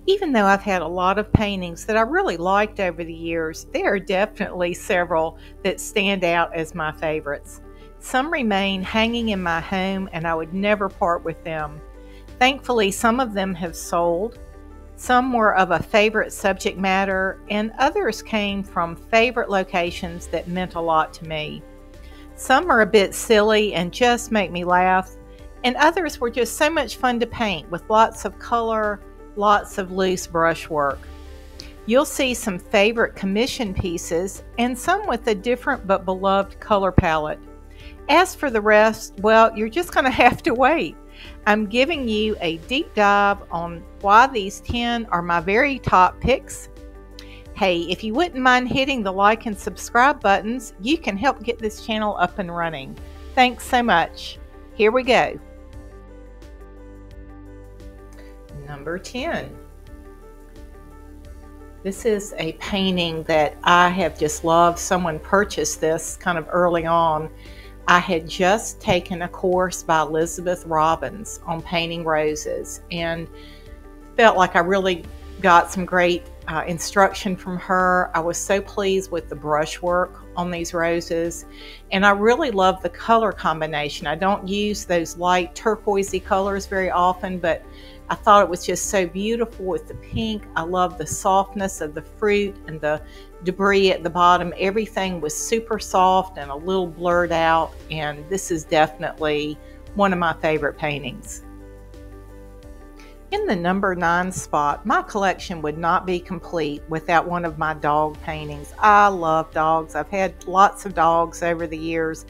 Even though I've had a lot of paintings that I really liked over the years, there are definitely several that stand out as my favorites. Some remain hanging in my home and I would never part with them. Thankfully, some of them have sold. Some were of a favorite subject matter, and others came from favorite locations that meant a lot to me. Some are a bit silly and just make me laugh, and others were just so much fun to paint with lots of color, lots of loose brushwork. You'll see some favorite commission pieces and some with a different but beloved color palette. As for the rest, well, you're just going to have to wait. I'm giving you a deep dive on why these 10 are my very top picks. Hey, if you wouldn't mind hitting the like and subscribe buttons, you can help get this channel up and running. Thanks so much. Here we go. Number 10. This is a painting that I have just loved. Someone purchased this kind of early on. I had just taken a course by Elizabeth Robbins on painting roses and felt like I really got some great instruction from her. I was so pleased with the brushwork on these roses, and I really love the color combination. I don't use those light turquoisey colors very often, but I thought it was just so beautiful with the pink. I love the softness of the fruit and the debris at the bottom. Everything was super soft and a little blurred out, and this is definitely one of my favorite paintings. In the number 9 spot, my collection would not be complete without one of my dog paintings. I love dogs. I've had lots of dogs over the years,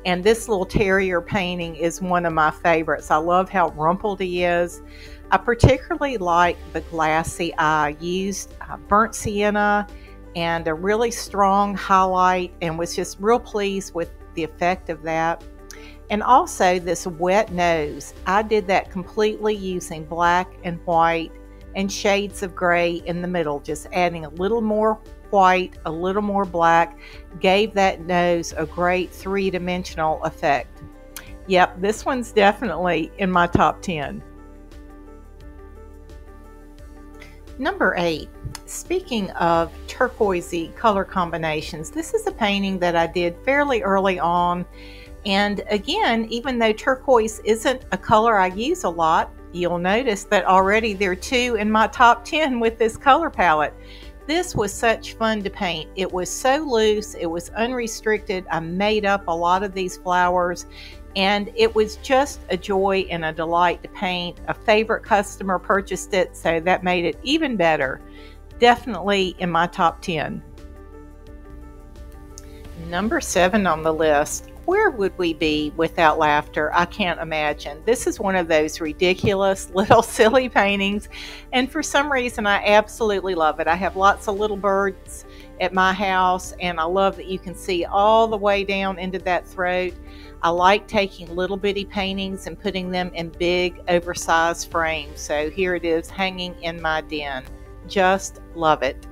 and this little terrier painting is one of my favorites. I love how rumpled he is. I particularly like the glassy eye. Used burnt sienna and a really strong highlight, and was just real pleased with the effect of that. And also this wet nose. I did that completely using black and white and shades of gray in the middle, just adding a little more white, a little more black, gave that nose a great three-dimensional effect. Yep, this one's definitely in my top 10. Number 8, speaking of turquoisey color combinations, this is a painting that I did fairly early on. And again, even though turquoise isn't a color I use a lot, you'll notice that already there are 2 in my top 10 with this color palette. This was such fun to paint. It was so loose, it was unrestricted. I made up a lot of these flowers, and it was just a joy and a delight to paint. A favorite customer purchased it, so that made it even better. Definitely in my top 10. Number 7 on the list. Where would we be without laughter? I can't imagine. This is one of those ridiculous little silly paintings, and for some reason I absolutely love it. I have lots of little birds at my house, and I love that you can see all the way down into that throat. I like taking little bitty paintings and putting them in big oversized frames. So here it is hanging in my den. Just love it.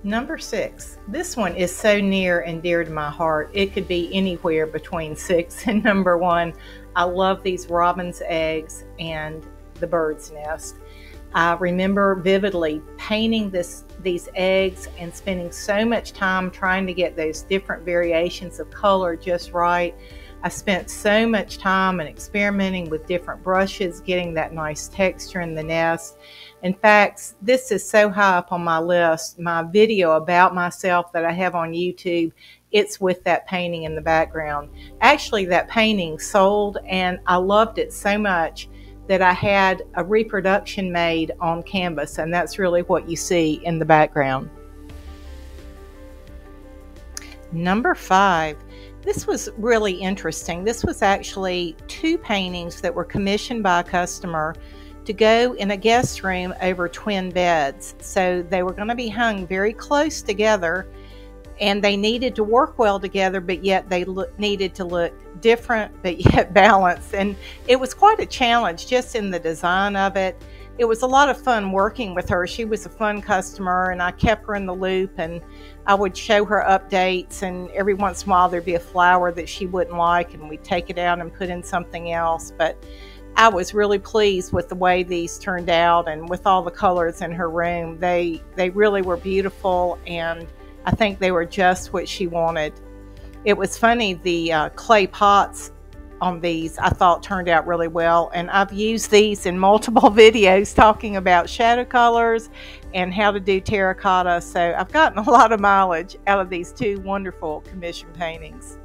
Number 6. This one is so near and dear to my heart. It could be anywhere between 6 and number 1. I love these robin's eggs and the bird's nest. I remember vividly painting these eggs and spending so much time trying to get those different variations of color just right. I spent so much time in experimenting with different brushes, getting that nice texture in the nest. In fact, this is so high up on my list. My video about myself that I have on YouTube, it's with that painting in the background. Actually, that painting sold, and I loved it so much that I had a reproduction made on canvas, and that's really what you see in the background. Number 5. This was really interesting. This was actually 2 paintings that were commissioned by a customer to go in a guest room over twin beds. So they were going to be hung very close together, and they needed to work well together, but yet they needed to look different but yet balanced. And it was quite a challenge just in the design of it. It was a lot of fun working with her. She was a fun customer, and I kept her in the loop, and I would show her updates, and every once in a while there'd be a flower that she wouldn't like, and we'd take it out and put in something else. But I was really pleased with the way these turned out and with all the colors in her room. They really were beautiful, and I think they were just what she wanted. It was funny, the clay pots on these I thought turned out really well, and I've used these in multiple videos talking about shadow colors and how to do terracotta, so I've gotten a lot of mileage out of these two wonderful commission paintings.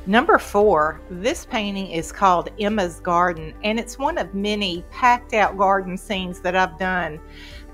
Number 4, this painting is called Emma's Garden, and it's one of many packed out garden scenes that I've done.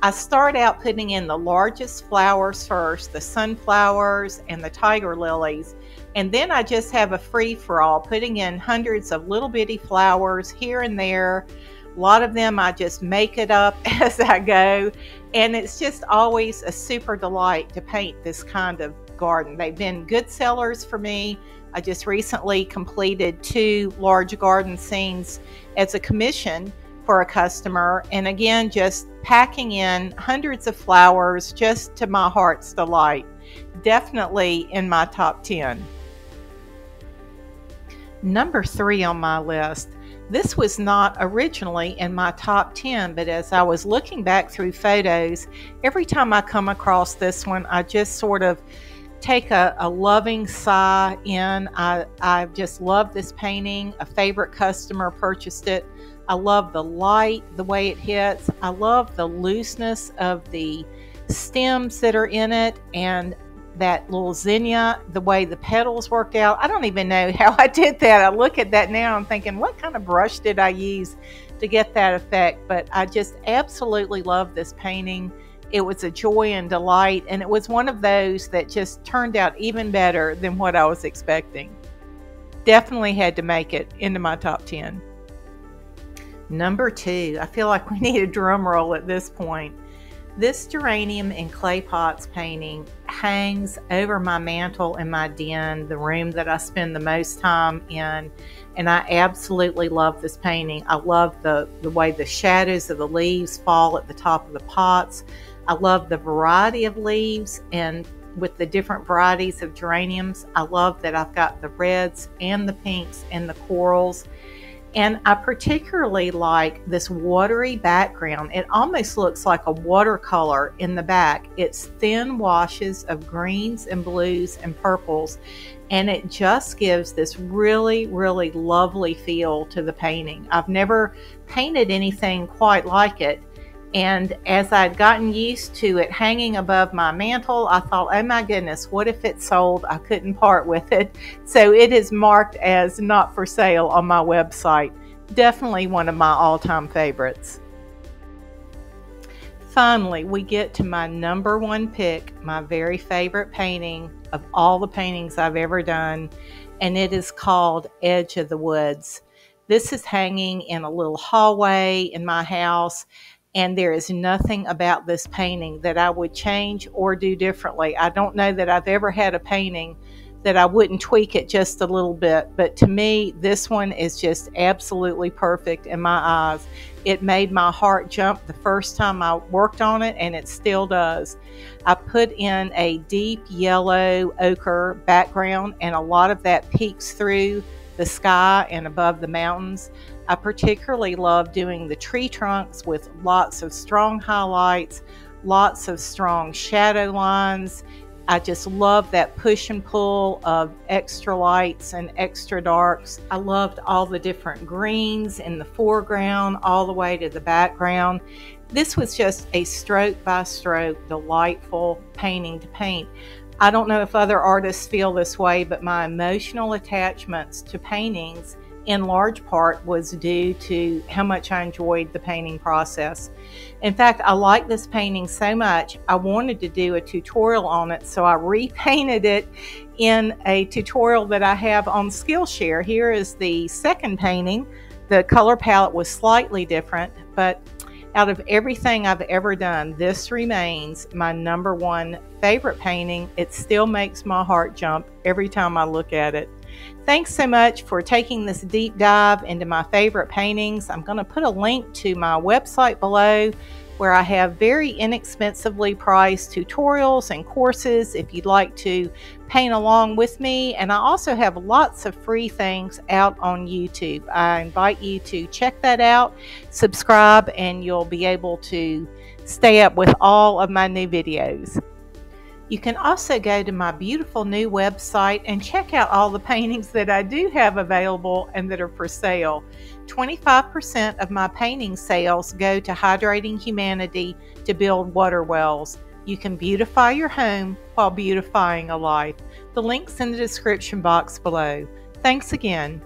I start out putting in the largest flowers first, the sunflowers and the tiger lilies, and then I just have a free-for-all, putting in hundreds of little bitty flowers here and there. A lot of them I just make it up as I go, and it's just always a super delight to paint this kind of garden. They've been good sellers for me. I just recently completed 2 large garden scenes as a commission for a customer, and again, just packing in hundreds of flowers just to my heart's delight. Definitely in my top 10. Number 3 on my list. This was not originally in my top 10, but as I was looking back through photos, every time I come across this one, I just sort of take a loving sigh in. I just love this painting. A favorite customer purchased it. I love the light, the way it hits. I love the looseness of the stems that are in it, and that little zinnia, the way the petals worked out. I don't even know how I did that. I look at that now and thinking, what kind of brush did I use to get that effect? But I just absolutely love this painting. It was a joy and delight, and it was one of those that just turned out even better than what I was expecting. Definitely had to make it into my top 10. Number 2, I feel like we need a drum roll at this point. This geranium in clay pots painting hangs over my mantle in my den, the room that I spend the most time in, and I absolutely love this painting. I love the way the shadows of the leaves fall at the top of the pots. I love the variety of leaves, and with the different varieties of geraniums, I love that I've got the reds and the pinks and the corals. And I particularly like this watery background. It almost looks like a watercolor in the back. It's thin washes of greens and blues and purples, and it just gives this really, really lovely feel to the painting. I've never painted anything quite like it. And as I'd gotten used to it hanging above my mantle, I thought, oh my goodness, what if it sold? I couldn't part with it. So it is marked as not for sale on my website. Definitely one of my all-time favorites. Finally, we get to my number 1 pick, my very favorite painting of all the paintings I've ever done, and it is called Edge of the Woods. This is hanging in a little hallway in my house, and there is nothing about this painting that I would change or do differently. I don't know that I've ever had a painting that I wouldn't tweak it just a little bit, but to me, this one is just absolutely perfect in my eyes. It made my heart jump the first time I worked on it, and it still does. I put in a deep yellow ochre background, and a lot of that peeks through the sky and above the mountains. I particularly love doing the tree trunks with lots of strong highlights, lots of strong shadow lines. I just love that push and pull of extra lights and extra darks. I loved all the different greens in the foreground all the way to the background. This was just a stroke by stroke, delightful painting to paint. I don't know if other artists feel this way, but my emotional attachments to paintings in large part was due to how much I enjoyed the painting process. In fact, I like this painting so much, I wanted to do a tutorial on it, so I repainted it in a tutorial that I have on Skillshare. Here is the second painting. The color palette was slightly different, but out of everything I've ever done, this remains my number 1 favorite painting. It still makes my heart jump every time I look at it. Thanks so much for taking this deep dive into my favorite paintings. I'm going to put a link to my website below where I have very inexpensively priced tutorials and courses if you'd like to paint along with me. And I also have lots of free things out on YouTube. I invite you to check that out, subscribe, and you'll be able to stay up with all of my new videos. You can also go to my beautiful new website and check out all the paintings that I do have available and that are for sale. 25% of my painting sales go to Hydrating Humanity to build water wells. You can beautify your home while beautifying a life. The link's in the description box below. Thanks again.